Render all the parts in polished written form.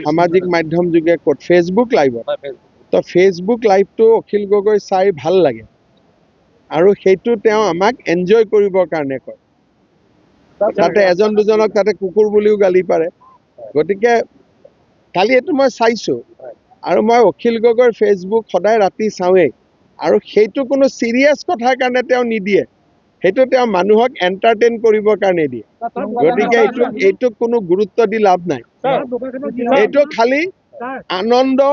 সামাজিক মাধ্যম যোগে ক'ত ফেচবুক লাইভত তো ফেচবুক লাইভটো অখিল গগৈ চাই ভাল লাগে আৰু সেইটো তেওঁ আমাক এনজয় কৰিবৰ কাৰণে কয় তাতে এজন দুজনক তাতে কুকুৰ বুলিও গালি পাৰে গতিকে কালি এইটো মই চাইছোঁ আৰু মই অখিল গগৈৰ ফেচবুক সদায় ৰাতি চাওঁৱেই আৰু সেইটো কোনো চিৰিয়াছ কথাৰ কাৰণে তেওঁ নিদিয়ে সেইটো তেওঁ মানুহক এণ্টাৰটেইন কৰিবৰ কাৰণে দিয়ে গতিকে এইটো কোনো গুৰুত্ব দি লাভ নাই এইটো খালি আনন্দ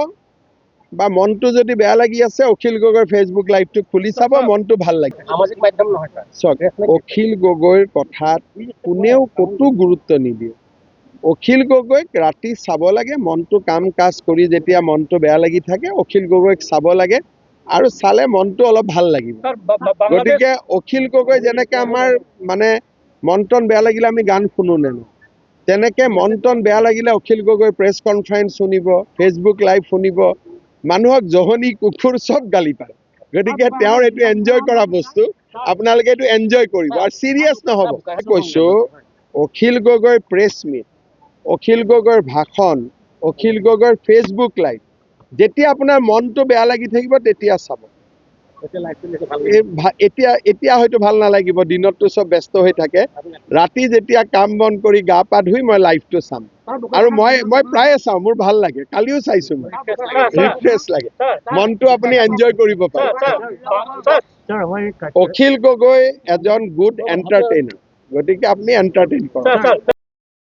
বা মনটো যদি বেয়া লাগি আছে অখিল গগৈৰ ফেচবুক লাইভটো খুলি চাব মনটো ভাল লাগে সামাজিক মাধ্যম নহয় চাওক অখিল গগৈৰ কথাত কোনেও কতো গুৰুত্ব নিদিয়ে অখিল গগৈক ৰাতি চাব লাগে মনটো কাম কাজ কৰি যেতিয়া মনটো বেয়া লাগি থাকে অখিল গগৈক চাব লাগে আৰু চালে মনটো অলপ ভাল লাগিব গতিকে অখিল গগৈ যেনেকৈ আমাৰ মানে মন টন বেয়া লাগিলে আমি গান শুনো নে তেনেকৈ মন টন বেয়া লাগিলে অখিল গগৈ প্ৰেছ কনফাৰেন্স শুনিব ফেচবুক লাইভ শুনিব মানুহক জহনি কুকুৰ চব গালি পাৰে গতিকে তেওঁৰ এইটো এনজয় কৰা বস্তু আপোনালোকে এইটো এনজয় কৰিব আৰু চিৰিয়াছ নহ'ব কৈছোঁ অখিল গগৈৰ প্ৰেছ মিট অখিল গগৈৰ ভাষণ অখিল গগৈৰ ফেচবুক লাইভ যেতিয়া আপোনাৰ মনটো বেয়া লাগি থাকিব তেতিয়া চাব এতিয়া হয়তো ভাল নালাগিব দিনততো চব ব্যস্ত হৈ থাকে ৰাতি যেতিয়া কাম বন কৰি গা পা ধুই মই লাইভটো চাম আৰু মই প্ৰায়ে চাওঁ মোৰ ভাল লাগে কালিও চাইছোঁ মই ৰিফ্ৰেছ লাগে মনটো আপুনি এনজয় কৰিব পাৰে অখিল গগৈ এজন গুড এণ্টাৰটেইনাৰ গতিকে আপুনি এণ্টাৰটেইন কৰক